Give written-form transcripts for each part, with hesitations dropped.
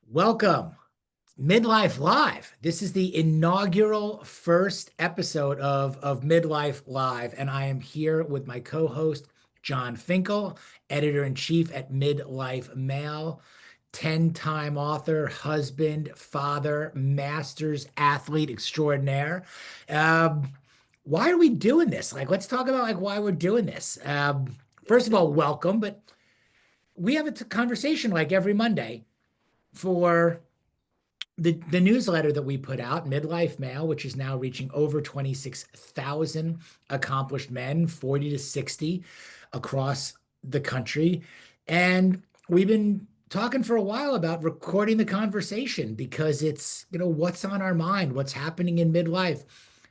Welcome, Midlife Live. This is the inaugural first episode of Midlife Live, and I am here with my co-host, Jon Finkel, editor-in-chief at Midlife Male, 10-time author, husband, father, masters athlete extraordinaire. Um, why are we doing this? Let's talk about why we're doing this. First of all, welcome, but we have a conversation like every Monday for the newsletter that we put out, Midlife Male, which is now reaching over 26,000 accomplished men, 40 to 60 across the country. And we've been talking for a while about recording the conversation because it's, what's on our mind, what's happening in midlife,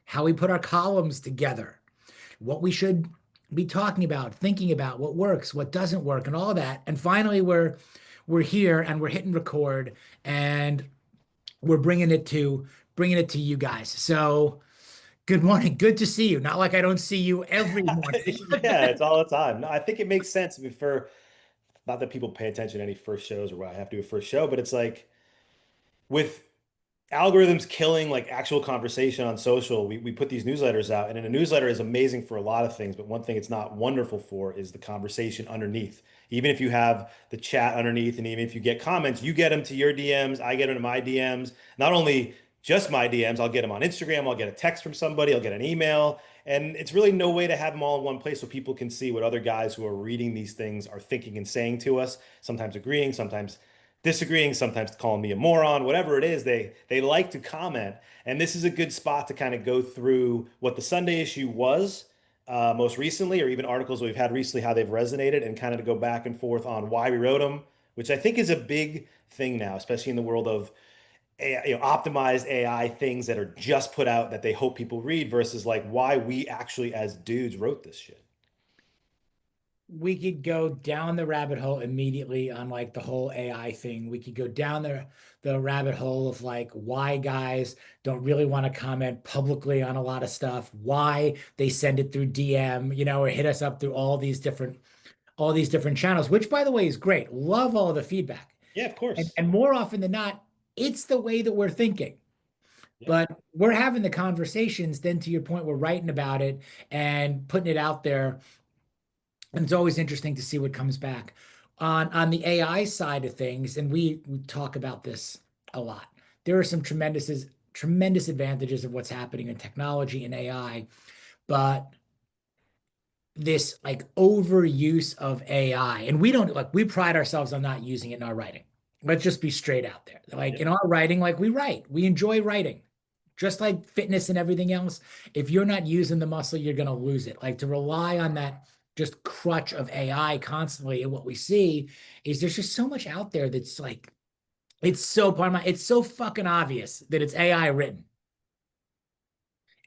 how we put our columns together, what we should be talking about, thinking about, what works, what doesn't work, and all that. And finally, we're here and we're hitting record, and we're bringing it to you guys. So good morning. Good to see you. Not like I don't see you every morning. Yeah, it's all the time. No, I think it makes sense. I mean, for not that people pay attention to any first shows or what I have to do a first show, but it's like with algorithms killing like actual conversation on social, we put these newsletters out, and in a newsletter is amazing for a lot of things, but one thing it's not wonderful for is the conversation underneath. Even if you have the chat underneath, and even if you get comments, you get them to your DMs, I get them to my DMs. Not only just my DMs, I'll get them on Instagram, I'll get a text from somebody, I'll get an email. And it's really no way to have them all in one place so people can see what other guys who are reading these things are thinking and saying to us, sometimes agreeing, sometimes disagreeing, sometimes calling me a moron, whatever it is, they like to comment. And this is a good spot to kind of go through what the Sunday issue was most recently, or even articles we've had recently, how they've resonated, and kind of to go back and forth on why we wrote them, which I think is a big thing now, especially in the world of AI, optimized AI things that are just put out that they hope people read versus like why we actually as dudes wrote this shit. We could go down the rabbit hole immediately on like the whole AI thing. We could go down the rabbit hole of like why guys don't really want to comment publicly on a lot of stuff, why they send it through DM, or hit us up through all these different channels, which by the way is great. Love all the feedback. Yeah, of And, course. and more often than not, it's the way that we're thinking. Yeah. But we're having the conversations, then to your point, we're writing about it and putting it out there. And it's always interesting to see what comes back. On the AI side of things, and we talk about this a lot, there are some tremendous advantages of what's happening in technology and AI, but this like overuse of AI, and we don't like we pride ourselves on not using it in our writing. Let's just be straight out there. Like Yeah. in our writing, like we write, we enjoy writing. Just like fitness and everything else, if you're not using the muscle, you're going to lose it. Like to rely on that just crutch of AI constantly, and what we see is there's just so much out there that's like it's so part of my it's so fucking obvious that it's AI written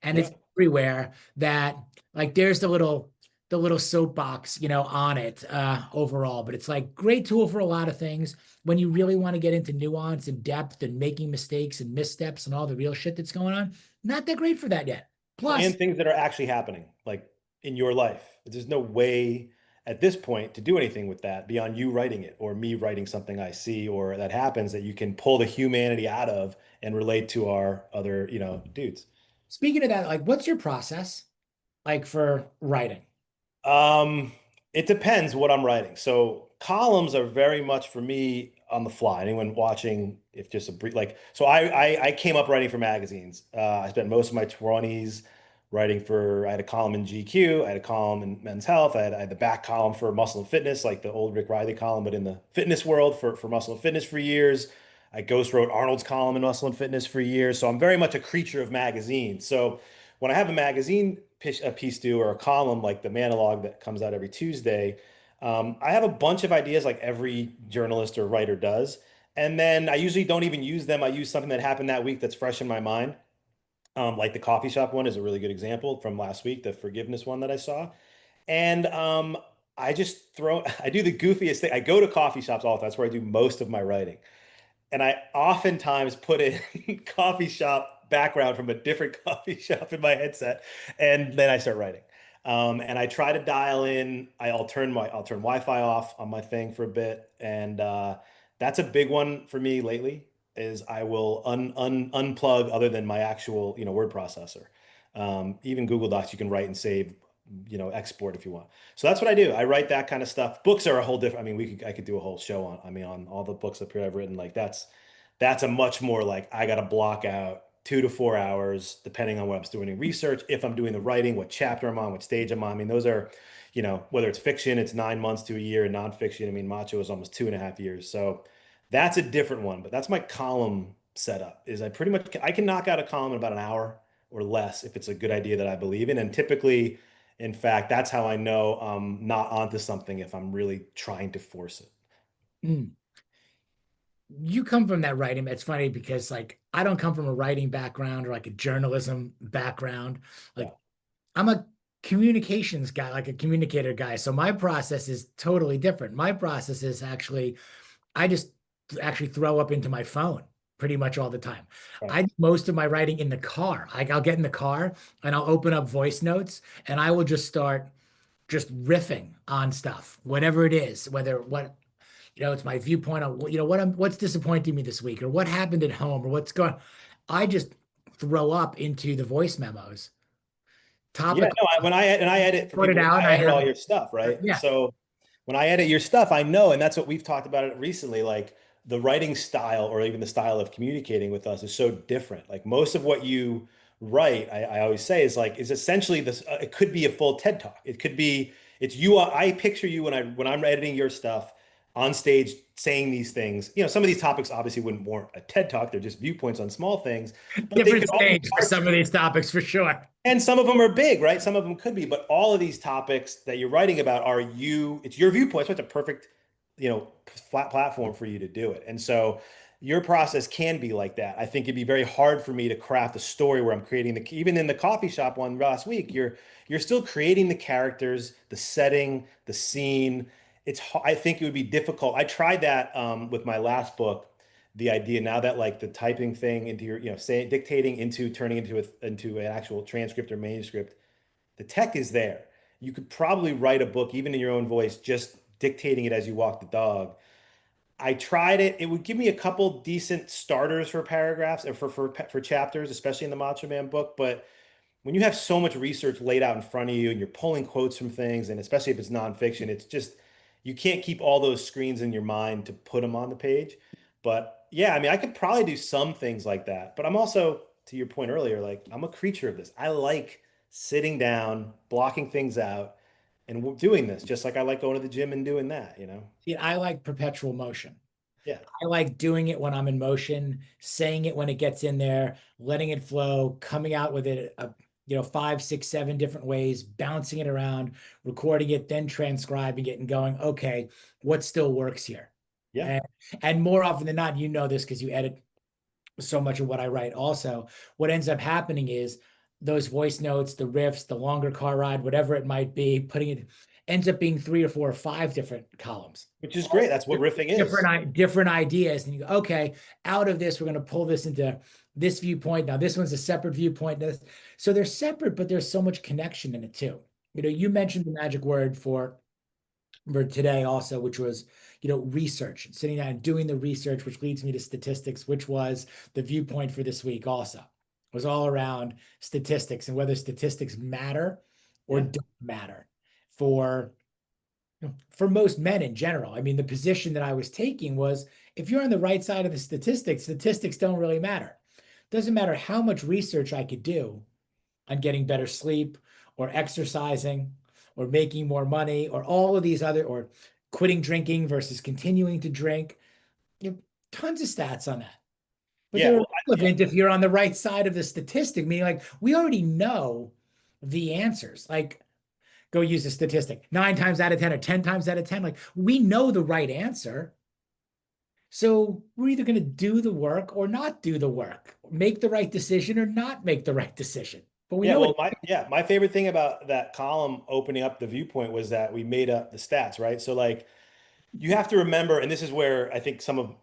and Yeah. it's everywhere that like there's the little soapbox, on it overall. But it's like great tool for a lot of things. When you really want to get into nuance and depth and making mistakes and missteps and all the real shit that's going on, not that great for that yet. Well, Plus, and things that are actually happening, like in your life. There's no way at this point to do anything with that beyond you writing it or me writing something I see or that happens that you can pull the humanity out of and relate to our other, dudes. speaking of that, like what's your process like for writing? Um, it depends what I'm writing. So columns are very much for me on the fly. Anyone watching, if just a brief, like, so I came up writing for magazines. I spent most of my 20s writing for, I had a column in GQ, I had a column in Men's Health, I had the back column for Muscle and Fitness, like the old Rick Riley column, but in the fitness world for Muscle and Fitness for years. I ghost wrote Arnold's column in Muscle and Fitness for years. So I'm very much a creature of magazines. So when I have a magazine a piece due or a column like the Manologue that comes out every Tuesday, I have a bunch of ideas like every journalist or writer does. And then I usually don't even use them. I use something that happened that week that's fresh in my mind. Like the coffee shop one is a really good example from last week, the forgiveness one that I saw. And I just I do the goofiest thing. I go to coffee shops all the time. That's where I do most of my writing. And I oftentimes put in coffee shop background from a different coffee shop in my headset, and then I start writing. And I try to dial in. I'll turn Wi-Fi off on my thing for a bit, and That's a big one for me lately, is I will unplug other than my actual, word processor. Even Google Docs, you can write and save, export if you want. So that's what I do. I write that kind of stuff. Books are a whole different, I mean, I could do a whole show on, on all the books up here I've written. Like that's a much more like, I got to block out 2 to 4 hours, depending on what I'm doing in research. If I'm doing the writing, what chapter I'm on, what stage I'm on. I mean, those are, whether it's fiction, it's 9 months to a year, and nonfiction, I mean, Macho is almost 2.5 years. So that's a different one, but that's my column setup. Is I can knock out a column in about an hour or less if it's a good idea that I believe in. And typically, in fact, that's how I know I'm not onto something, if I'm really trying to force it. Mm. You come from that writing. It's funny because like I don't come from a writing background or like a journalism background. Yeah. Like I'm a communications guy, like a communicator guy. So my process is totally different. My process is actually I just actually throw up into my phone pretty much all the time. Right. I do most of my writing in the car. Like I'll get in the car and I'll open up voice notes and I will just start just riffing on stuff, whatever it is, whether what it's my viewpoint on what's disappointing me this week or what happened at home or what's going. I just throw up into the voice memos, Yeah, topic, no, I edit for put it people, out, and I I edit all have your stuff, right? yeah. So when I edit your stuff, I know, and that's what we've talked about it recently, like the writing style or even the style of communicating with us is so different. Like most of what you write, I always say is essentially this, it could be a full TED talk. It could be, it's you, I picture you when I'm editing your stuff on stage saying these things. Some of these topics obviously wouldn't warrant a TED talk. They're just viewpoints on small things, but they Different could all be stage for some of these topics for sure. and some of them are big, right? Some of them could be, but all of these topics that you're writing about it's your viewpoint. So it's a perfect, flat platform for you to do it. And so your process can be like that. I think it'd be very hard for me to craft a story where I'm creating even in the coffee shop one last week, you're still creating the characters, the setting, the scene. I think it would be difficult. I tried that with my last book, the idea now that like the typing thing into your, saying dictating into turning into an actual transcript or manuscript, the tech is there. You could probably write a book even in your own voice, just dictating it as you walk the dog. I tried it. It would give me a couple decent starters for paragraphs or for chapters, especially in the Macho Man book. But when you have so much research laid out in front of you and you're pulling quotes from things, and especially if it's nonfiction, it's just you can't keep all those screens in your mind to put them on the page. But yeah, I mean, I could probably do some things like that. But I'm also, to your point earlier, like I'm a creature of this. I like sitting down, blocking things out, and doing this, just like I like going to the gym and doing that. See, I like perpetual motion. Yeah. I like doing it when I'm in motion, saying it when it gets in there, letting it flow, coming out with it, 5, 6, 7 different ways, bouncing it around, recording it, then transcribing it and going, okay, what still works here? Yeah. And, and more often than not, you know this because you edit so much of what I write. Also, what ends up happening is those voice notes, the riffs, the longer car ride, whatever it might be, putting it ends up being 3 or 4 or 5 different columns, Which is great. That's what riffing is. different ideas, and you go, okay, out of this, we're going to pull this into this viewpoint. Now, this one's a separate viewpoint. So they're separate, but there's so much connection in it too. You mentioned the magic word for today also, which was, research, sitting down and doing the research, which leads me to statistics, which was the viewpoint for this week also. It was all around statistics and whether statistics matter or Yeah. don't matter for for most men in general. I mean, the position that I was taking was if you're on the right side of the statistics, statistics don't really matter. Doesn't matter how much research I could do on getting better sleep or exercising or making more money or all of these other or quitting drinking versus continuing to drink. You have tons of stats on that. But Yeah. they're Well, yeah. irrelevant if you're on the right side of the statistic, meaning like we already know the answers. Like go use a statistic 9 times out of 10 or 10 times out of 10. Like we know the right answer. So we're either going to do the work or not do the work, make the right decision or not make the right decision. But we Yeah, know it. well, my favorite thing about that column opening up the viewpoint was that we made up the stats, right? So like you have to remember, and this is where I think some of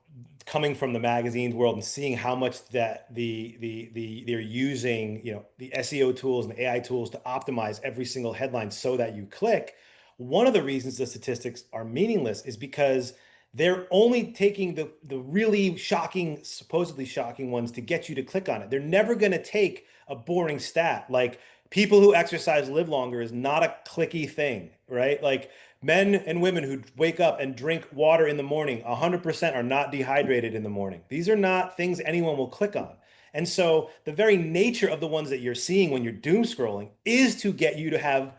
coming from the magazines world and seeing how much that they're using, the SEO tools and the AI tools to optimize every single headline so that you click. One of the reasons the statistics are meaningless is because they're only taking the really shocking, supposedly shocking ones to get you to click on it. They're never going to take a boring stat. Like people who exercise live longer is not a clicky thing, right? Like men and women who wake up and drink water in the morning, 100% are not dehydrated in the morning. These are not things anyone will click on. And so the very nature of the ones that you're seeing when you're doom scrolling is to get you to have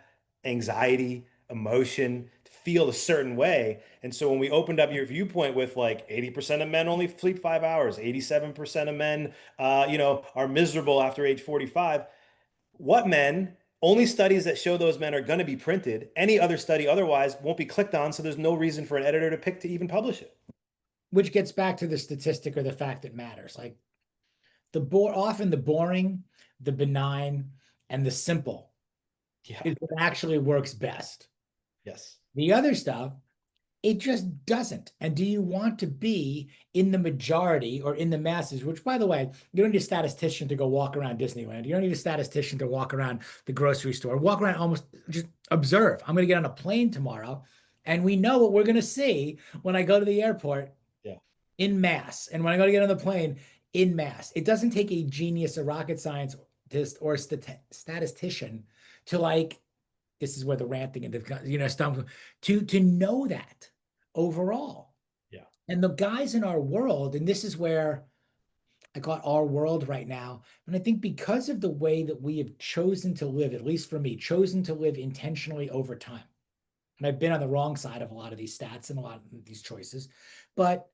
anxiety, emotion, feel a certain way. And so when we opened up your viewpoint with like 80% of men only sleep 5 hours, 87% of men, are miserable after age 45. What men? Only studies that show those men are going to be printed. Any other study otherwise won't be clicked on. So there's no reason for an editor to pick to even publish it. Which gets back to the statistic or the fact that matters. Like often the boring, the benign, and the simple Yeah. is what actually works best. Yes. The other stuff, it just doesn't. And do you want to be in the majority or in the masses? Which, by the way, you don't need a statistician to go walk around Disneyland. You don't need a statistician to walk around the grocery store. Walk around, almost just observe. I'm going to get on a plane tomorrow, and we know what we're going to see when I go to the airport Yeah. in mass. And when I go to get on the plane in mass, it doesn't take a genius, a rocket scientist, or a statistician to like, this is where the ranting and the, stuff, to know that overall. Yeah. And the guys in our world, and this is where I got our world right now. And I think because of the way that we have chosen to live, at least for me, chosen to live intentionally over time. And I've been on the wrong side of a lot of these stats and a lot of these choices, but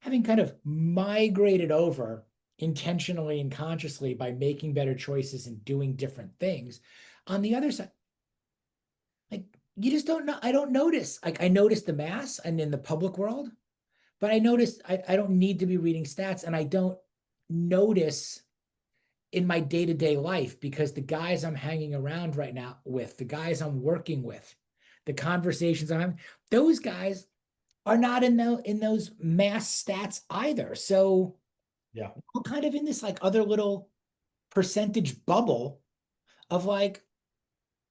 having kind of migrated over intentionally and consciously by making better choices and doing different things. On the other side, like you just don't know. I don't notice. Like I notice the mass and in the public world, but I notice I don't need to be reading stats and I don't notice in my day-to-day life because the guys I'm hanging around right now with, the guys I'm working with, the conversations I'm having, those guys are not in those mass stats either. So Yeah. we're kind of in this like other little percentage bubble of like,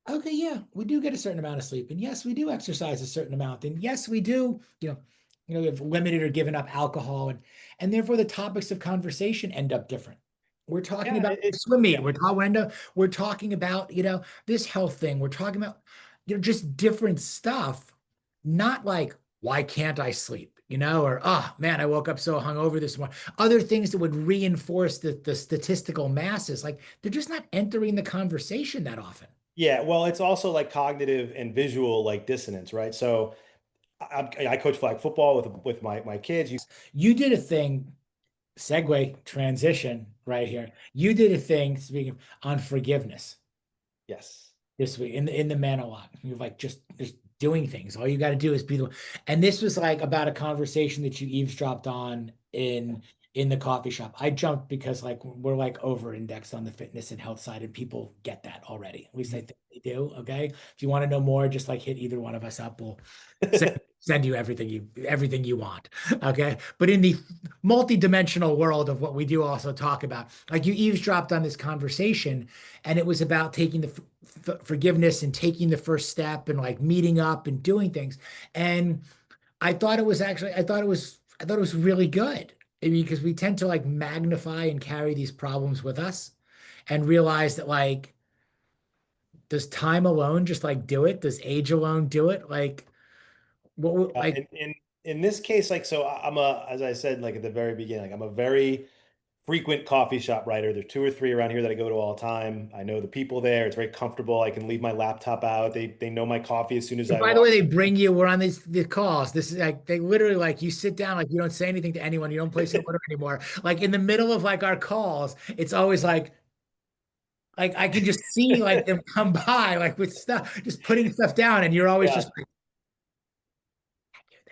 okay, yeah, we do get a certain amount of sleep, and yes, we do exercise a certain amount, and yes, we do, we have limited or given up alcohol, and therefore the topics of conversation end up different. We're talking Yeah. about swim meet. Yeah. We're talking about this health thing. We're talking about just different stuff, not like why can't I sleep, or oh man, I woke up so hungover this morning. Other things that would reinforce the statistical masses, like they're just not entering the conversation that often. Yeah. Well, it's also like cognitive and visual like dissonance, right? So I coach flag football with my kids. You did a thing, segue transition right here. You did a thing speaking on forgiveness Yes. this week in the Manologue. You're like just doing things. All you got to do is be the. And this was like about a conversation that you eavesdropped on in the coffee shop. I jumped because like we're like over indexed on the fitness and health side, and people get that already. At least I think they do. Okay, if you want to know more, just like hit either one of us up. We'll send you everything you want. Okay. But in the multi-dimensional world of what we do also talk about, like you eavesdropped on this conversation, and it was about taking the forgiveness and taking the first step and like meeting up and doing things. And I thought it was really good. I mean, because we tend to like magnify and carry these problems with us and realize that like, does time alone just like do it? Does age alone do it? Like, like In this case, like so, as I said, like at the very beginning, like I'm a very frequent coffee shop writer. There's two or three around here that I go to all the time. I know the people there. It's very comfortable. I can leave my laptop out. They know my coffee as soon as And I by the walk. way, they bring you, we're on the calls. This is like they literally like you sit down, like you don't say anything to anyone, you don't place an order anymore. Like in the middle of like our calls, it's always like I can just see like them come by like with stuff, just putting stuff down, and you're always Yeah. just like,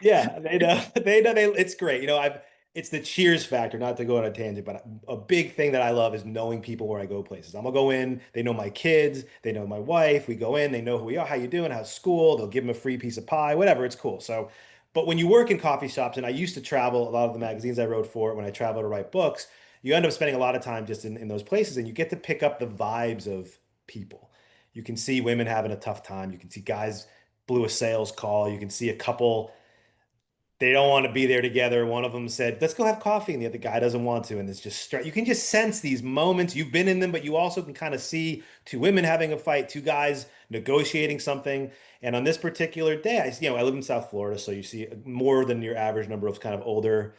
Yeah, they know. They know. It's great. It's the cheers factor. Not to go on a tangent, but a big thing that I love is knowing people where I go places. I'm gonna go in. They know my kids. They know my wife. We go in. They know who we are. How you doing? How's school? They'll give them a free piece of pie. Whatever. It's cool. So, but when you work in coffee shops, and I used to travel a lot of the magazines I wrote for when I travel to write books, you end up spending a lot of time just in those places, and you get to pick up the vibes of people. You can see women having a tough time. You can see guys blew a sales call. You can see a couple they don't want to be there together. One of them said, "Let's go have coffee," and the other guy doesn't want to. And it's just you can just sense these moments. You've been in them, but you also can kind of see two women having a fight, two guys negotiating something. And on this particular day, I live in South Florida, so you see more than your average number of kind of older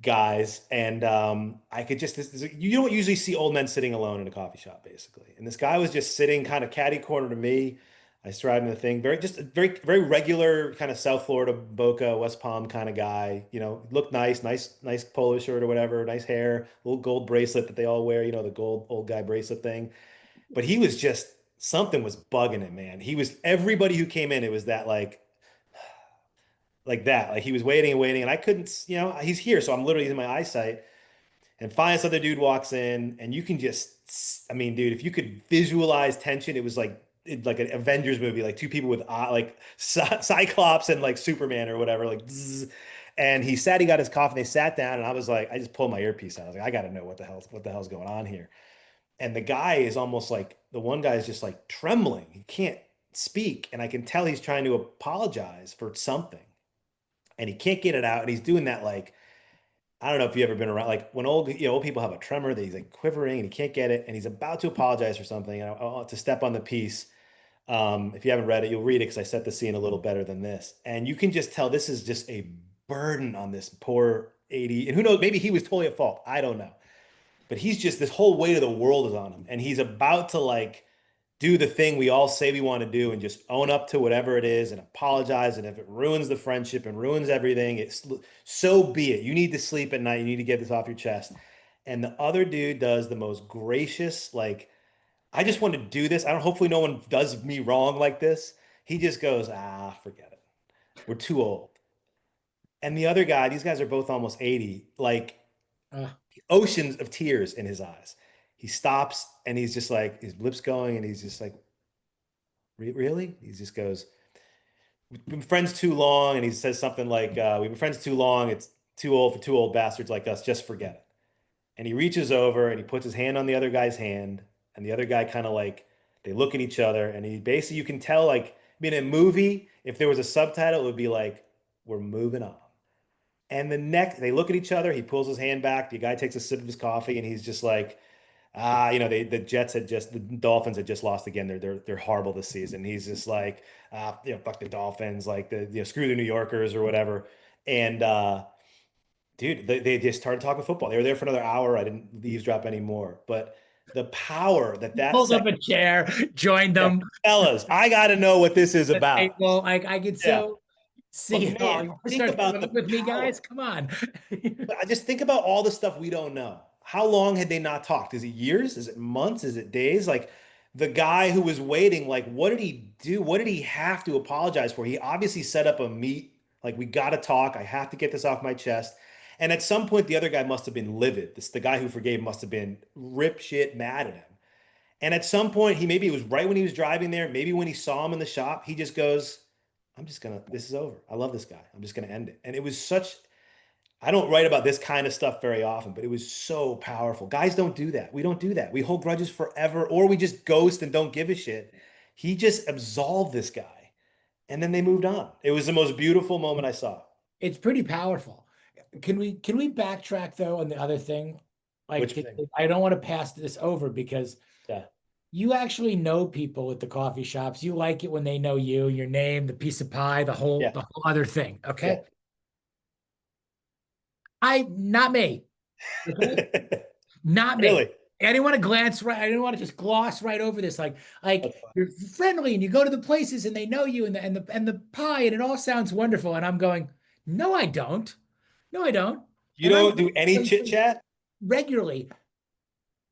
guys. And I could just you don't usually see old men sitting alone in a coffee shop, basically. And this guy was just sitting kind of catty corner to me. I stride in the thing, just a very regular kind of South Florida, Boca, West Palm kind of guy. Looked nice polo shirt or whatever, nice hair, little gold bracelet that they all wear. The gold old guy bracelet thing. But he was just something was bugging him, man. He was everybody who came in. It was that like that. Like he was waiting and waiting, and I couldn't. He's here, so I'm literally in my eyesight. And finally, this other dude walks in, and you can just, I mean, dude, if you could visualize tension, it was like an Avengers movie, like two people with like Cyclops and like Superman or whatever, like. Zzz. And he got his coffee, and they sat down, and I was like, I just pulled my earpiece out. I was like, I got to know what the hell's going on here. And the guy is almost like the one guy is just like trembling. He can't speak, and I can tell he's trying to apologize for something, and he can't get it out, and he's doing that like I don't know if you've ever been around, like when old people have a tremor that he's like quivering and he can't get it, and he's about to apologize for something. And I want to step on the piece. If you haven't read it, you'll read it because I set the scene a little better than this. And you can just tell this is just a burden on this poor 80. And who knows, maybe he was totally at fault. I don't know. But he's just this whole weight of the world is on him. And he's about to like do the thing we all say we want to do and just own up to whatever it is and apologize. And if it ruins the friendship and ruins everything, so be it. You need to sleep at night. You need to get this off your chest. And the other dude does the most gracious, like, I just want to do this. Hopefully no one does me wrong like this. He just goes, forget it. We're too old. And the other guy, these guys are both almost 80, like Uh, oceans of tears in his eyes. He stops and he's just like, his lips going, and he's just like, Really? He just goes, "We've been friends too long." And he says something like, "We've been friends too long. It's too old for two old bastards like us. Just forget it." And he reaches over and he puts his hand on the other guy's hand. And the other guy kind of like, they look at each other. And he basically, you can tell, like, I mean, in a movie, if there was a subtitle, it would be like, "We're moving on." And they look at each other. He pulls his hand back. The guy takes a sip of his coffee and he's just like, the Dolphins had just lost again. They're horrible this season. He's just like, fuck the Dolphins, like screw the New Yorkers or whatever. And dude, they just started talking football. They were there for another hour. I didn't eavesdrop anymore, but the power that pulled set, up a chair, joined yeah, them fellas, I got to know what this is at the about. table. Like I could Yeah, so but see it all. man, You think start about throwing up the with me, power. guys. Come on. But I just think about all the stuff we don't know. How long had they not talked? Is it years? Is it months? Is it days? Like the guy who was waiting, like, what did he do? What did he have to apologize for? He obviously set up a meet, like, we got to talk. I have to get this off my chest. And at some point, the other guy must have been livid. The guy who forgave must have been rip shit mad at him. And at some point, maybe it was right when he was driving there, maybe when he saw him in the shop, he just goes, this is over. I love this guy. I'm just gonna end it. And it was I don't write about this kind of stuff very often, but it was so powerful. Guys don't do that. We don't do that. We hold grudges forever, or we just ghost and don't give a shit. He just absolved this guy, and then they moved on. It was the most beautiful moment I saw. It's pretty powerful. Can we backtrack though on the other thing? Which Like thing? I don't want to pass this over because Yeah. you actually know people at the coffee shops. You like it when they know you, your name, the piece of pie, the whole Yeah. the whole other thing. Yeah. Okay. Not me. Okay. Not me. Really? I didn't want to glance right. I didn't want to just gloss right over this. Like That's fun. you're friendly and you go to the places and they know you and the pie and it all sounds wonderful. And I'm going, no, I don't. No, I don't. You And I don't do any chit chat? regularly.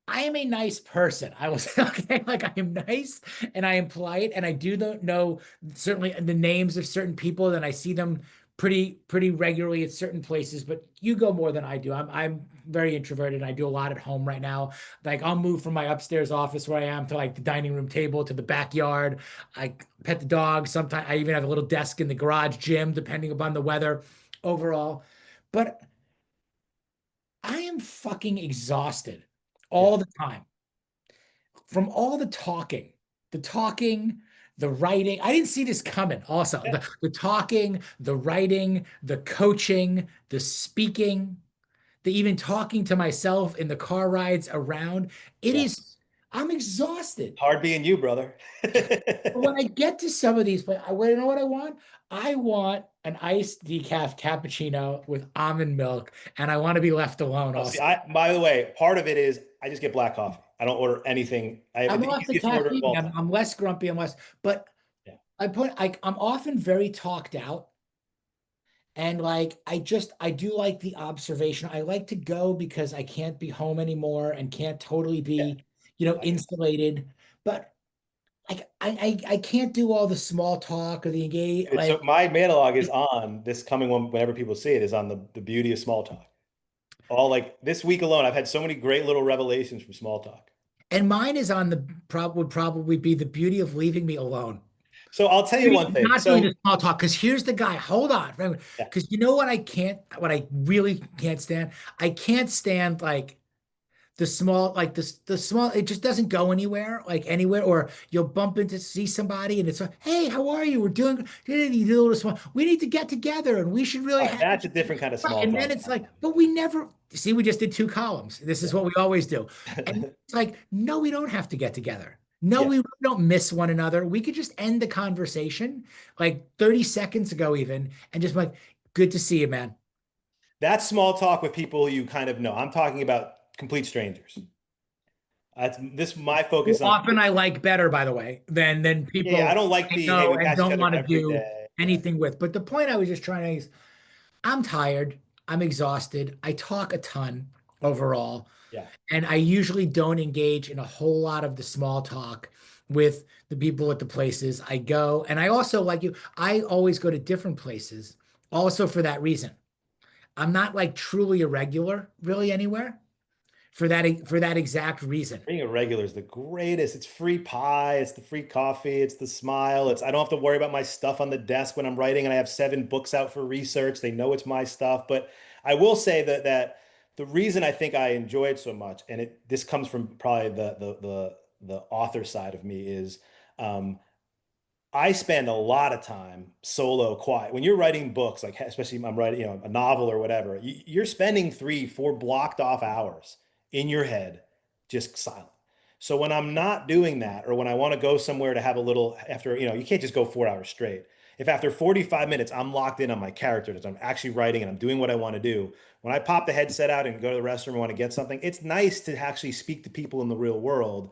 I am a nice person. I will say, okay, like I am nice and I am polite and I do know certainly the names of certain people and I see them pretty regularly at certain places, but you go more than I do. I'm very introverted and I do a lot at home right now. Like I'll move from my upstairs office where I am to like the dining room table to the backyard. I pet the dog. Sometimes I even have a little desk in the garage gym, depending upon the weather overall. But I am fucking exhausted Yeah. all the time from all the talking, the talking, the writing. I didn't see this coming. Also, Yeah. the talking, the writing, the coaching, the speaking, the even talking to myself in the car rides around. It Yeah. is, I'm exhausted. Hard being you, brother. But when I get to some of these, but you know what I want? I want an iced decaf cappuccino with almond milk, and I want to be left alone Oh, see, also. by the way, part of it is I just get black coffee. I don't order anything. I have I'm the off the easiest order of caffeine. all I'm, time. I'm less grumpy. I'm less, but Yeah. I'm often very talked out. And like I do like the observation. I like to go because I can't be home anymore and can't totally Yeah. be, I get it. insulated. But like I can't do all the small talk or the engage. Dude, so my Manologue is on this coming one whenever people see it is on the beauty of small talk. All like this week alone, I've had so many great little revelations from small talk. And mine is on the would probably be the beauty of leaving me alone. So I'll tell you one thing. Not doing the So small talk, because here's the guy. Hold on. yeah, Because you know what I really can't stand? I can't stand like the small, like the small, it just doesn't go anywhere, like anywhere, or you'll bump into see somebody and it's like, hey, how are you? We're doing, you do a little small, we need to get together and we should really all right, have, that's a different kind of right. small And then talk. it's like, but we never see, we just did two columns. This is Yeah. what we always do. And it's like, no, we don't have to get together. No, Yeah. we really don't miss one another. We could just end the conversation like 30 seconds ago, even, and just like, good to see you, man. That's small talk with people you kind of know. I'm talking about complete strangers. That's this my Who focus on. often I like better, by the way, than Yeah, yeah. I people don't like I the hey, know we and pass each don't other want to every do day. Yeah. anything with. But the point I was just trying to make is I'm tired. I'm exhausted. I talk a ton overall, Yeah. and I usually don't engage in a whole lot of the small talk with the people at the places I go. And I also, like you, I always go to different places also for that reason. I'm not like truly irregular really anywhere for that exact reason. Being a regular is the greatest. It's free pie, it's the free coffee, it's the smile. It's I don't have to worry about my stuff on the desk when I'm writing and I have 7 books out for research. They know it's my stuff. But I will say that the reason I think I enjoy it so much, and this comes from probably the author side of me, is um, I spend a lot of time solo, quiet. When you're writing books, like especially I'm writing, a novel or whatever, you're spending 3, 4 blocked off hours in your head, just silent. So when I'm not doing that, or when I want to go somewhere to have a little after, you can't just go 4 hours straight. If after 45 minutes I'm locked in on my character, that I'm actually writing and I'm doing what I want to do, when I pop the headset out and go to the restroom and want to get something, it's nice to actually speak to people in the real world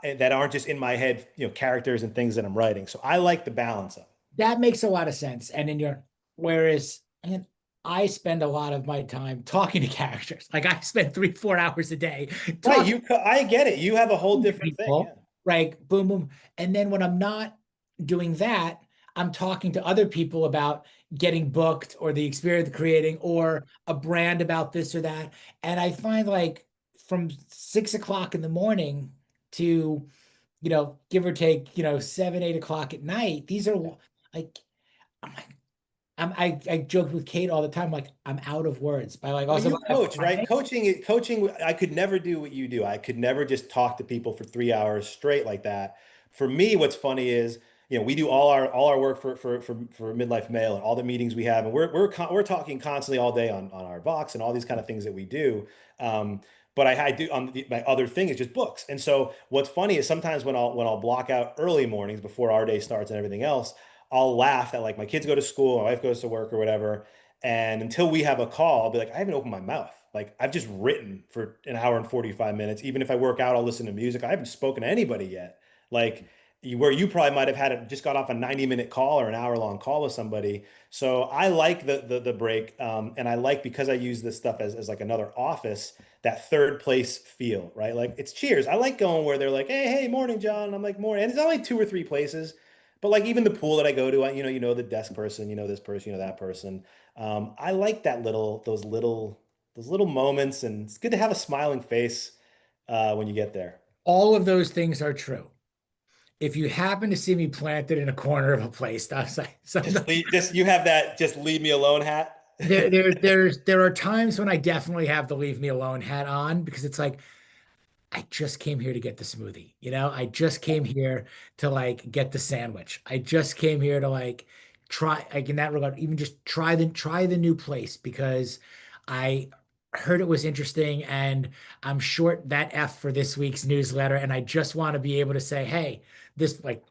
that aren't just in my head, characters and things that I'm writing. So I like the balance of it. That makes a lot of sense. And in your, whereas, and I spend a lot of my time talking to characters. Like I spend 3, 4 hours a day Right. talking I get it. You have a whole to different thing. Yeah. people, like boom, boom. And then when I'm not doing that, I'm talking to other people about getting booked or the experience of creating or a brand about this or that. And I find like from 6 o'clock in the morning to, give or take, 7, 8 o'clock at night, these are like, I'm like, I joked with Kate all the time, like I'm out of words. By like Well, also you by coach, right? Friday, Coaching, I could never do what you do. I could never just talk to people for 3 hours straight like that. For me, what's funny is, we do all our work for Midlife Male and all the meetings we have, and we're talking constantly all day on our box and all these kind of things that we do. But I do my other thing is just books. And so what's funny is sometimes when I'll block out early mornings before our day starts and everything else, I'll laugh that like my kids go to school, my wife goes to work or whatever. And until we have a call, I'll be like, I haven't opened my mouth. Like I've just written for an hour and 45 minutes. Even if I work out, I'll listen to music. I haven't spoken to anybody yet. Like where you probably might have just got off a 90-minute call or an hour-long call with somebody. So I like the break. And I like because I use this stuff as like another office, that third place feel, right? Like it's cheers. I like going where they're like, hey, morning, John. I'm like, morning. And it's only 2 or 3 places. But like even the pool that I go to, the desk person, this person, that person. I like those little moments, and it's good to have a smiling face when you get there. all of those things are true. If you happen to see me planted in a corner of a place, that's like sometimes Just you have that just leave me alone hat. there are times when I definitely have the leave me alone hat on because it's like I just came here to get the smoothie. I just came here to like get the sandwich. I just came here to like try, like in that regard, even just try the new place because I heard it was interesting and I'm short that F for this week's newsletter. And I just want to be able to say, hey, this like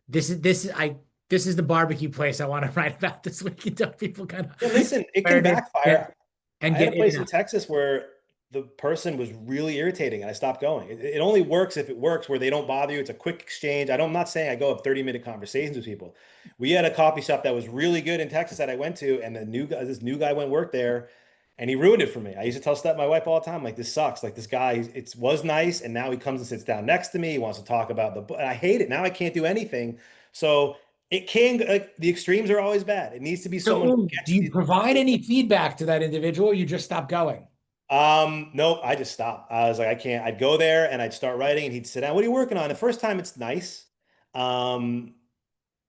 this is the barbecue place I want to write about this week and tell people kind Yeah, of listen, it where can to get backfire. and I had a get in place and in out. Texas where the person was really irritating and I stopped going. It only works if it works where they don't bother you. It's a quick exchange. I'm not saying I go have 30-minute conversations with people. We had a coffee shop that was really good in Texas that I went to, and this new guy went work there and he ruined it for me. I used to tell my wife all the time, like, this sucks. Like this guy, it was nice, and now he comes and sits down next to me. He wants to talk about the book. And I hate it. Now I can't do anything. So it can like the extremes are always bad. It needs to be So, someone who do gets you the provide any feedback to that individual or you just stop going? Nope, I just stopped. I was like, I can't. I'd go there and I'd start writing and he'd sit down. What are you working on? The first time it's nice. Um,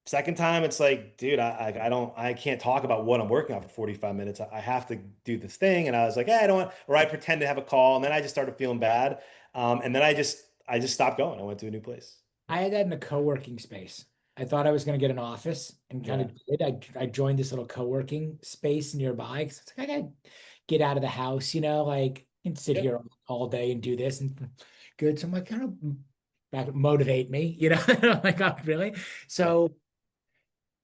Second time it's like, dude, I can't talk about what I'm working on for 45 minutes. I have to do this thing. And I was like, I don't want, or I pretend to have a call. And then I just started feeling bad. And then I just stopped going. I went to a new place. I had that in a co-working space. I thought I was going to get an office and kind Yeah. of did. I joined this little co-working space nearby because it's like I gotta get out of the house, like and sit Yeah. here all day and do this and good. So I'm like, kind of back motivate me, I'm like, oh, really? Yeah. So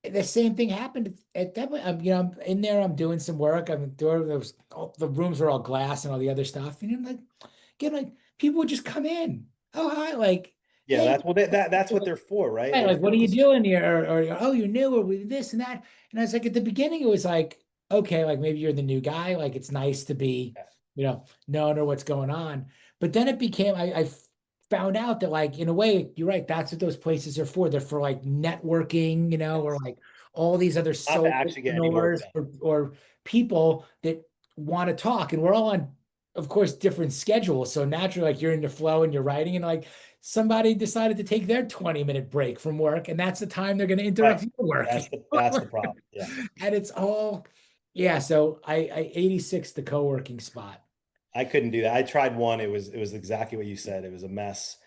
the same thing happened at that point. I'm in there, I'm doing some work. I'm doing those, all, the rooms are all glass and all the other stuff. And I'm like, get like people would just come in. Oh, hi, like, Yeah. hey, That's what they're for, right? right, They're like, what for are you just, doing here? Or oh, you're new, or we this and that. And I was like, at the beginning, it was like, okay, like maybe you're the new guy. Like it's nice to be, yeah. knowing or what's going on. But then it became, I found out that like in a way, you're right, that's what those places are for. They're for like networking, or Yes. like all these other Not to actually get any work solopreneurs done. or people that want to talk. And we're all on, of course, different schedules. So naturally, like you're in the flow and you're writing, and like somebody decided to take their 20-minute break from work, and that's the time they're going to Right. interrupt your work. That's the problem. Yeah. And it's all, yeah. So I 86 the co-working spot. I couldn't do that. I tried one. It was exactly what you said. It was a mess.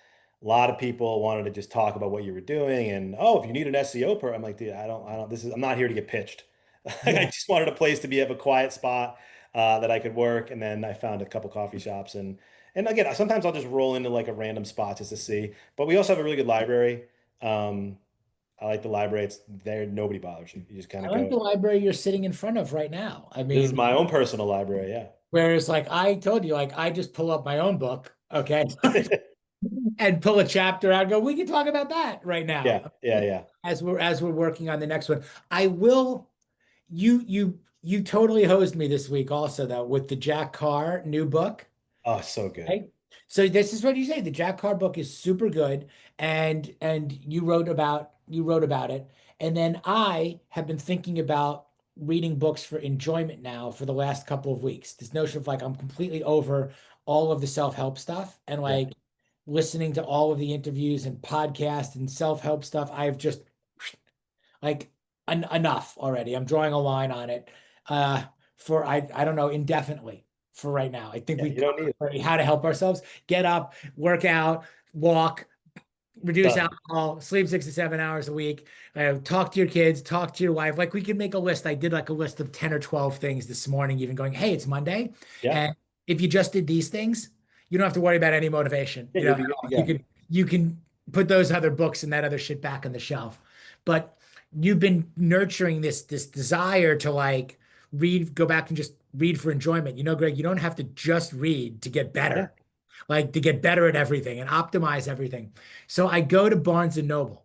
A lot of people wanted to just talk about what you were doing and oh, if you need an SEO I'm like, dude, I'm not here to get pitched. I Yeah. just wanted a place to have a quiet spot that I could work. And then I found a couple coffee shops and again, sometimes I'll just roll into like a random spot just to see. But we also have a really good library. Um, I like the library. It's there. Nobody bothers you. You just kind I of like go. the library you're sitting in front of right now. I This is mean, my own personal library. Yeah. whereas like I told you, like I just pull up my own book, okay, and pull a chapter out and go, we can talk about that right now. Yeah. Yeah. Yeah. As we're working on the next one. I will you totally hosed me this week also though with the Jack Carr new book. Oh, so good. Right? So this is what you say. The Jack Carr book is super good, and you wrote about it. And then I have been thinking about reading books for enjoyment now for the last couple of weeks. This notion of like I'm completely over all of the self-help stuff and Yeah. like listening to all of the interviews and podcasts and self-help stuff. I've just like enough already. I'm drawing a line on it uh for I don't know indefinitely for right now. I think Yeah. we You don't covered need it. already how to help ourselves. Get up, work out, walk, reduce Done. alcohol, sleep 6 to 7 hours a week, talk to your kids, talk to your wife. Like we could make a list. I did like a list of 10 or 12 things this morning, even going, hey, it's Monday. Yeah. And if you just did these things, you don't have to worry about any motivation. Yeah. You'll be good to You go. can put those other books and that other shit back on the shelf. But you've been nurturing this desire to like read, go back and just read for enjoyment. Greg, you don't have to just read to get Yeah. better, like to get better at everything and optimize everything. So I go to Barnes and Noble.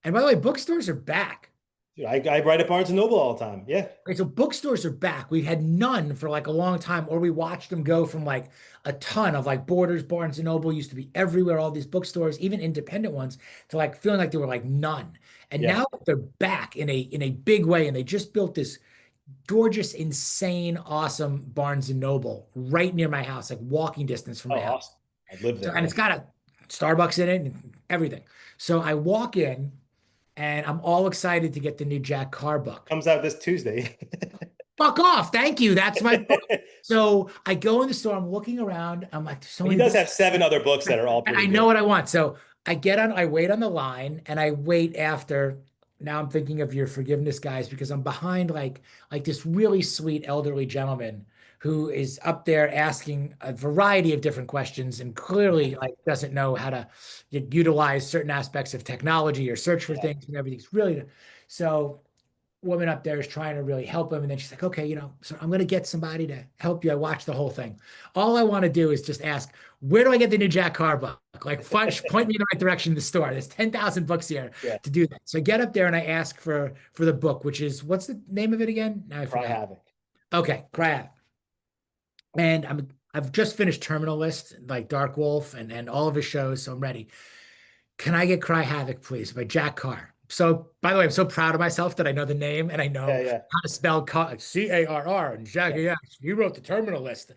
And by the way, bookstores are back. Dude, I write at Barnes and Noble all the time. Yeah. Okay, so bookstores are back. We had none for like a long time, or we watched them go from like a ton of like Borders, Barnes and Noble used to be everywhere, all these bookstores, even independent ones, to like feeling like they were like none. And Yeah. now they're back in a big way, and they just built this gorgeous, insane, awesome Barnes and Noble right near my house, like walking distance from Oh, my house. awesome. I live So, there. and Yeah. it's got a Starbucks in it and everything. So I walk in and I'm all excited to get the new Jack Carr book. Comes out this Tuesday. Fuck off. Thank you. That's my book. So I go in the store, I'm looking around. I'm like, there's so He many does books. have seven other books that are all And pretty I know good. what I want. So I wait on the line and I wait after. Now I'm thinking of your forgiveness guys because I'm behind like this really sweet elderly gentleman who is up there asking a variety of different questions and clearly like doesn't know how to utilize certain aspects of technology or search for Yeah. things and everything's really so woman up there is trying to really help him. And then she's like, okay, so I'm going to get somebody to help you. I watched the whole thing. All I want to do is just ask, where do I get the new Jack Carr book? Like, point me in the right direction in the store. There's 10,000 books here Yeah. to do that. So I get up there and I ask for the book, which is, what's the name of it again? Now I Cry forgot. Havoc. Okay, Crab. And I've just finished Terminal List, like Dark Wolf and all of his shows, so I'm ready. Can I get Cry Havoc, please, by Jack Carr? So, by the way, I'm so proud of myself that I know the name and I Yeah, know yeah. how to spell Carr and Jack. Yeah. Yeah, he wrote the Terminal List.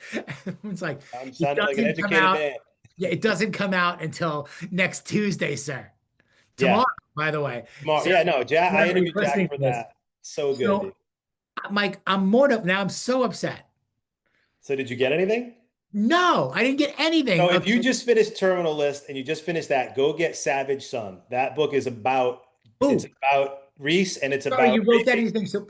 It's like I'm it sounding like an doesn't come educated out. man. Yeah, it doesn't come out until next Tuesday, sir. Tomorrow, Yeah. by the way. So, Yeah, no, Jack, I whoever is interviewed Jack listening for to this, that. So good, so dude. Mike, I'm more of now. I'm so upset. So did you get anything? No, I didn't get anything. So if you Okay. just finished Terminal List and you just finished that, go get Savage Son. That book is about it's Oh, about Reese and it's sorry, about you wrote that Tracy. in your thing. So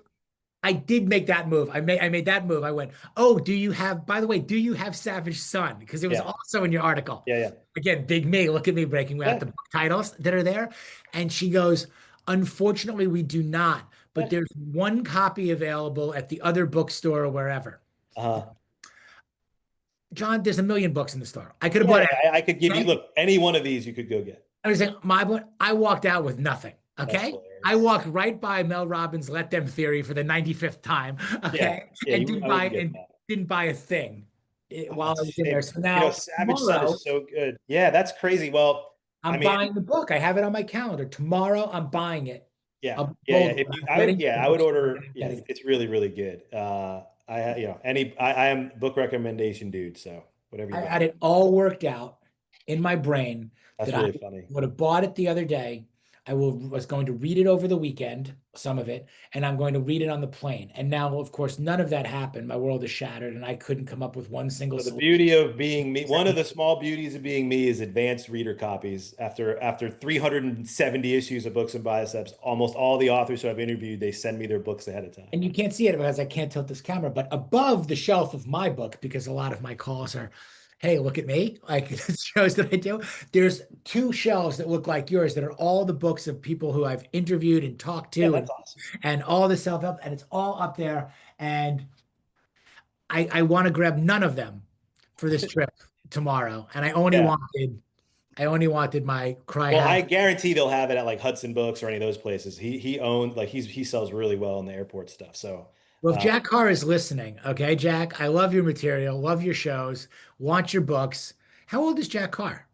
I did make that move. I made that move. I went, oh, by the way, do you have Savage Son? Because it was Yeah, also in your article. yeah, yeah. Again, big me. Look at me breaking out Yeah, the book titles that are there. And she goes, unfortunately, we do not, but yeah. there's one copy available at the other bookstore or wherever. Uh-huh. John, there's a million books in the store. I could have Yeah, bought it. yeah, I could give you, Okay. look, any one of these you could go get. I was saying, I walked out with nothing. That's Okay. I hilarious. walked right by Mel Robbins' Let Them Theory for the 95th time. Yeah, Okay. yeah, And I wouldn't get that. didn't buy a thing Oh, while that's I a was in there. shame. So You know, now Savage Son tomorrow is so good. Yeah, that's crazy. Well, I I'm mean, buying the book. I have it on my calendar. Tomorrow I'm buying it. yeah, I'll be yeah, yeah. bold. If you, I'm getting it at the I would bookstore. order. I'm Yeah, getting it. it's really, really good. I am book recommendation dude. So whatever you I got, had it all worked out in my brain that's that I really funny. would have bought it the other day. Was going to read it over the weekend, some of it, and I'm going to read it on the plane. And now, of course, none of that happened. My world is shattered, and I couldn't come up with one single So the solution. beauty of being me, one of the small beauties of being me is advanced reader copies. After 370 issues of Books and Biceps, almost all the authors who I've interviewed, they send me their books ahead of time. And you can't see it because I can't tilt this camera, but above the shelf of my book, because a lot of my calls are, hey, look at me, like it shows that I do. There's two shelves that look like yours that are all the books of people who I've interviewed and talked Yeah, to that's awesome. and all the self-help, and it's all up there. And I want to grab none of them for this trip tomorrow. And Yeah. I only wanted my cry Well, have. I guarantee they'll have it at like Hudson Books or any of those places. He owns like he sells really well in the airport stuff. So Well, if uh, Jack Carr is listening, okay, Jack, I love your material, love your shows, want your books. How old is Jack Carr?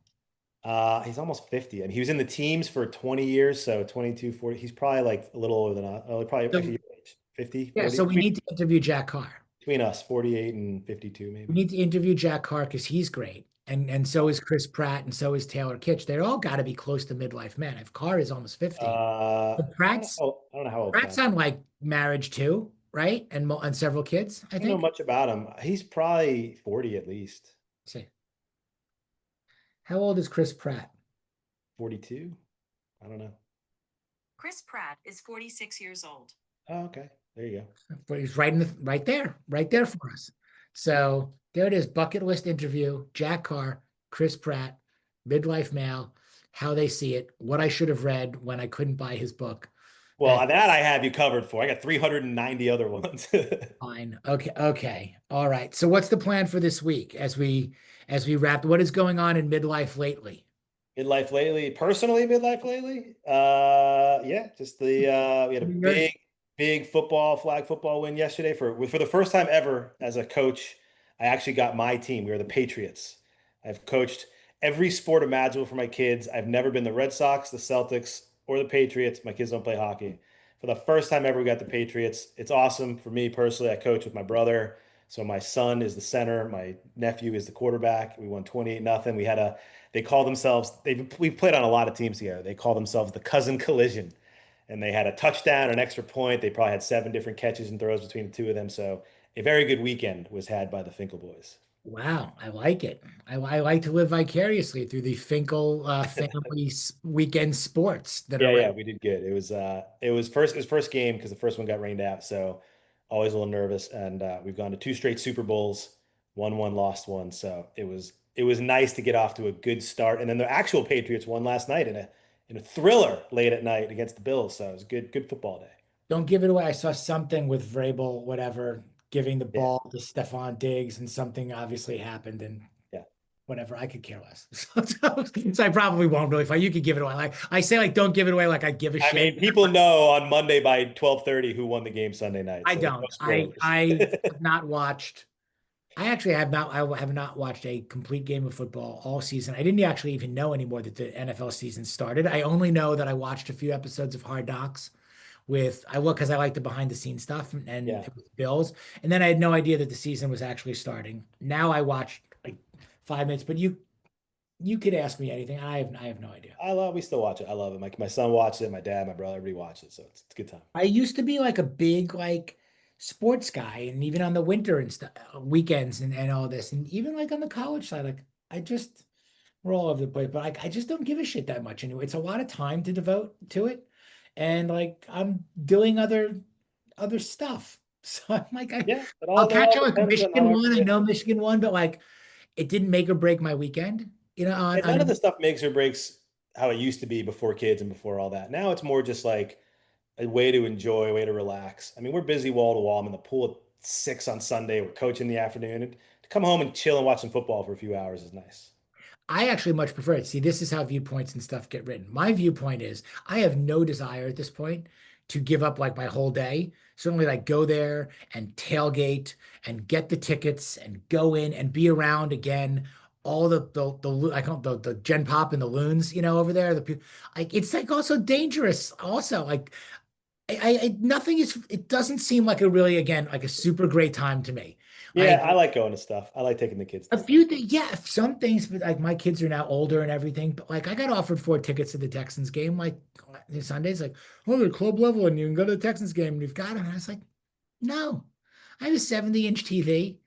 he's almost 50. I mean, he was in the teams for 20 years, so 22, 40. He's probably like a little older than us. Oh, probably actually So, your age. 50, yeah, 40 so we need to interview Jack Carr. between us, 48 and 52 We maybe. need to interview Jack Carr because he's great. And so is Chris Pratt and so is Taylor Kitsch. They're all got to be close to midlife man. If Carr is almost 50. But I don't know how old Pratt's Pratt. on like marriage too, right? And several kids, I I don't know think. much about him. He's probably 40 at least. Let's see. How old is Chris Pratt? 42? I don't know. Chris Pratt is 46 years old. Oh, okay. There you But he's right there for us. So there it is. Bucket list interview. Jack Carr, Chris Pratt, Midlife Male, how they see it, what I should have read when I couldn't buy his book. Well, that I have you covered for. I got 390 other ones. Fine. Okay. Okay. All right. So what's the plan for this week as we wrap? What is going on in midlife lately? Midlife lately, personally, midlife lately. Yeah, just we had a Yours? big flag football win yesterday for the first time ever as a coach. I actually got my team. We are the Patriots. I've coached every sport imaginable for my kids. I've never been the Red Sox, the Celtics, or the Patriots. My kids don't play hockey. For the first time ever, we got the Patriots. It's awesome for me personally. I coach with my brother. So my son is the center. My nephew is the quarterback. We won 28-0. They call themselves, we've played on a lot of teams together. They call themselves the Cousin Collision. and they had a touchdown, an extra point. They probably had 7 different catches and throws between the two of them. So a very good weekend was had by the Finkel boys. Wow, I like it. I like to live vicariously through the Finkel family weekend sports that are Yeah, right. yeah, we did good. It was first game because the first one got rained out, so always a little nervous. And we've gone to 2 straight Super Bowls, won one, lost one. So it was nice to get off to a good start. And then the actual Patriots won last night in a thriller late at night against the Bills. So it was a good football day. Don't give it away. I saw something with Vrabel, whatever, giving the Yeah, ball to Stephon Diggs, and something obviously happened, and yeah. whatever. I could care less. So I probably won't really fight. You could give it away. Like I say, like don't give it away. Like I give a I shit. mean, people know on Monday by 12:30 who won the game Sunday night, I so there's no don't. spoilers. I have not watched. I actually have not. I have not watched a complete game of football all season. I didn't actually even know anymore that the NFL season started. I only know that I watched a few episodes of Hard Knocks with I look because I like the behind the scenes stuff and Yeah. it was Bills, and then I had no idea that the season was actually starting. Now I watched like 5 minutes, but you could ask me anything. I have no idea. We still watch it. I love it. My son watches it, my dad, my brother, everybody watches it. So it's a good time. I used to be like a big like sports guy, and even on the winter and stuff, weekends and all this, and even like on the college side, like I just we're all over the place, but like I just don't give a shit that much anyway. It's a lot of time to devote to it, and like I'm doing other stuff. So I'm like Yeah, I'll it catch all up with depends on how Michigan much won. I you. know Michigan won, but like it didn't make or break my weekend. And none of the stuff makes or breaks how it used to be before kids and before all that. Now it's more just like a way to enjoy, a way to relax. I mean, we're busy wall to wall. I'm in the pool at 6 on Sunday. We're coaching in the afternoon. And to come home and chill and watch some football for a few hours is nice. I actually much prefer it. See, this is how viewpoints and stuff get written. My viewpoint is I have no desire at this point to give up like my whole day. Certainly, like go there and tailgate and get the tickets and go in and be around again. All the I call the Gen Pop and the loons, over there. The people like it's like also dangerous. Also, like nothing is. It doesn't seem like a really again like a super great time to me. Yeah, Like I like going to stuff. I like taking the kids to a stuff. few things, yeah, some things, but like my kids are now older and everything. But like I got offered 4 tickets to the Texans game, like Sundays, like, oh, they're club level and you can go to the Texans game and you've got them. And I was like, no, I have a 70-inch TV.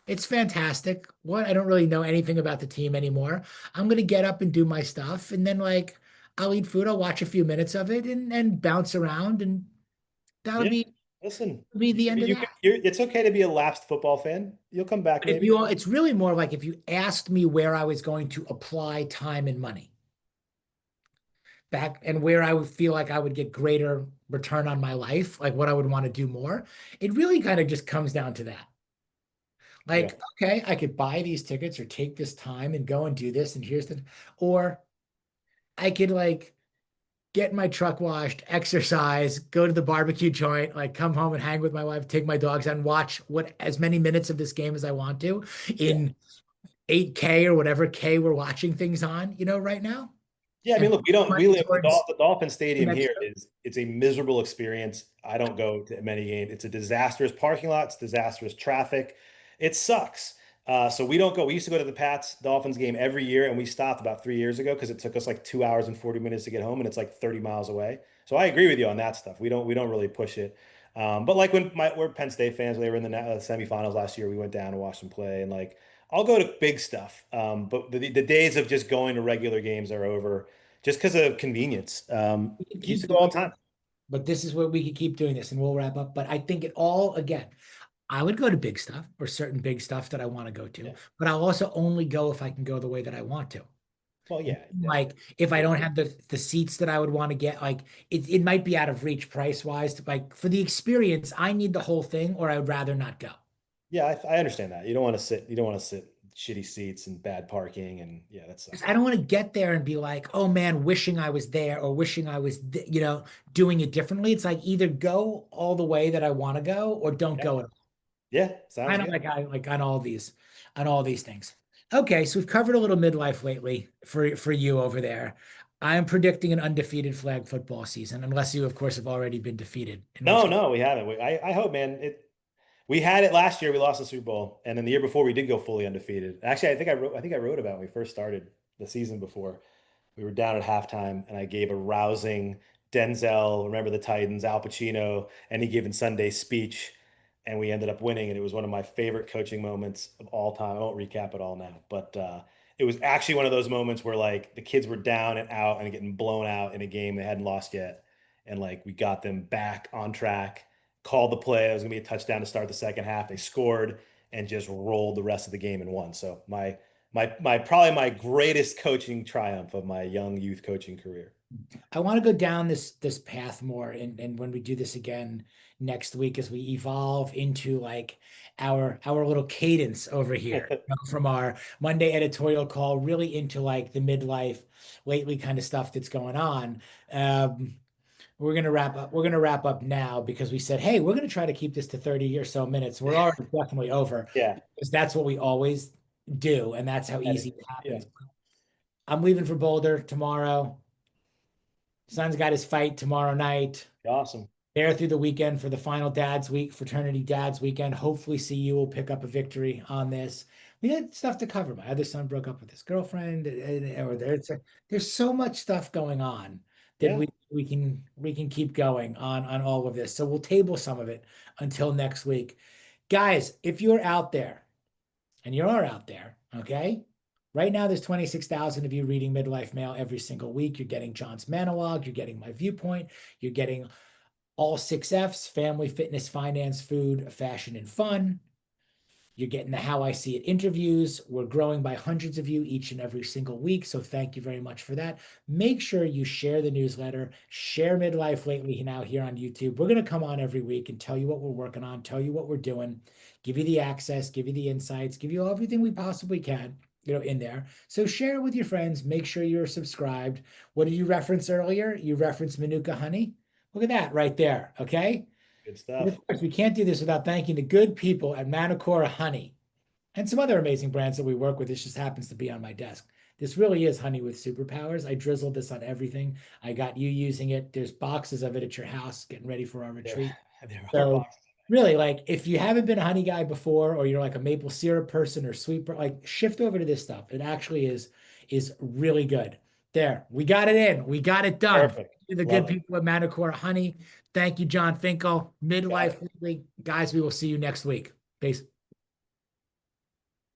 It's fantastic. What I don't really know anything about the team anymore. I'm gonna get up and do my stuff, and then like I'll eat food, I'll watch a few minutes of it and bounce around, and that'll Yeah. be Listen, be the end of that. it's okay to be a lapsed football fan. You'll come back But if maybe. you, it's really more like if you asked me where I was going to apply time and money back and where I would feel like I would get greater return on my life, like what I would want to do more, it really kind of just comes down to that. Yeah. Like, okay, I could buy these tickets or take this time and go and do this, and or I could like get my truck washed, exercise, go to the barbecue joint, like come home and hang with my wife, take my dogs out and watch what as many minutes of this game as I want to Yeah. in 8K or whatever K we're watching things on, right now. Yeah, I And mean, look, put we money live towards the Dolphin the Stadium next here it's a miserable experience. I don't go to many games. It's a disastrous parking lot, it's disastrous traffic. It sucks. So we don't go. We used to go to the Pats Dolphins game every year, and we stopped about 3 years ago because it took us like 2 hours and 40 minutes to get home, and it's like 30 miles away. So I agree with you on that stuff. We don't really push it. But like when we're Penn State fans, they were in the semifinals last year. We went down and watched them play, and like I'll go to big stuff. But the days of just going to regular games are over just because of convenience. we can Used keep to go all doing the time. but this is what we can keep doing this and we'll wrap up. But I think it all again, I would go to big stuff or certain big stuff that I want to go to, Yeah. but I'll also only go if I can go the way that I want to. Well, yeah, yeah. Like if I don't have the seats that I would want to get, like it might be out of reach price wise. Like for the experience, I need the whole thing, or I would rather not go. Yeah, I understand that. You don't want to sit. You don't want to sit shitty seats and bad parking, and yeah, that 'Cause sucks. I don't want to get there and be like, oh man, wishing I was there or wishing I was, doing it differently. It's like either go all the way that I want to go or don't Yeah, go at all. yeah, sounds Kind of good. like I like on all these things. Okay, so we've covered a little midlife lately for you over there. I'm predicting an undefeated flag football season, unless you, of course, have already been defeated. In which No, case, no, we haven't. I hope, man. We had it last year. We lost the Super Bowl, and then the year before we did go fully undefeated. Actually, I think I wrote about it when we first started the season before. We were down at halftime, and I gave a rousing Denzel, Remember the Titans, Al Pacino, Any Given Sunday speech, and we ended up winning. And it was one of my favorite coaching moments of all time. I won't recap it all now, but it was actually one of those moments where like the kids were down and out and getting blown out in a game they hadn't lost yet, and like we got them back on track. Called the play. It was gonna be a touchdown to start the second half. They scored and just rolled the rest of the game and won. So my probably my greatest coaching triumph of my young youth coaching career. I want to go down this path more, and when we do this again next week, as we evolve into like our little cadence over here, from our Monday editorial call, really into like the midlife lately kind of stuff that's going on. We're gonna wrap up. We're gonna wrap up now because we said, hey, we're gonna try to keep this to 30 or so minutes. We're already definitely over Yeah. because that's what we always do, and that's how And easy it yeah. happens. I'm leaving for Boulder tomorrow. Son's got his fight tomorrow night. Awesome. There through the weekend for the final Dad's Week, Fraternity Dad's Weekend. Hopefully, CU will pick up a victory on this. We had stuff to cover. My other son broke up with his girlfriend, or there's so much stuff going on that Yeah. we can keep going on all of this. So we'll table some of it until next week, guys. If you're out there, and you are out there, okay. Right now, there's 26,000 of you reading Midlife Male every single week. You're getting John's Manologue. You're getting my Viewpoint. You're getting all 6 F's: family, fitness, finance, food, fashion, and fun. You're getting the How I See It interviews. We're growing by hundreds of you each and every single week. So thank you very much for that. Make sure you share the newsletter, share Midlife Lately now here on YouTube. We're going to come on every week and tell you what we're working on, tell you what we're doing, give you the access, give you the insights, give you everything we possibly can, in there. So share it with your friends. Make sure you're subscribed. What did you reference earlier? You referenced Manuka honey. Look at that right there. Okay. Good And stuff. of course, we can't do this without thanking the good people at Manacora Honey and some other amazing brands that we work with. This just happens to be on my desk. This really is honey with superpowers. I drizzled this on everything. I got you using it. There's boxes of it at your house getting ready for our There, retreat. there are So boxes. really, like if you haven't been a honey guy before, or you're like a maple syrup person or sweet, like shift over to this stuff. It actually is really good. There, we got it in. We got it done. Perfect. The good Love it. people at Manacor Honey. Thank you, Jon Finkel. Got Midlife it. Lately. Guys, we will see you next week. Peace.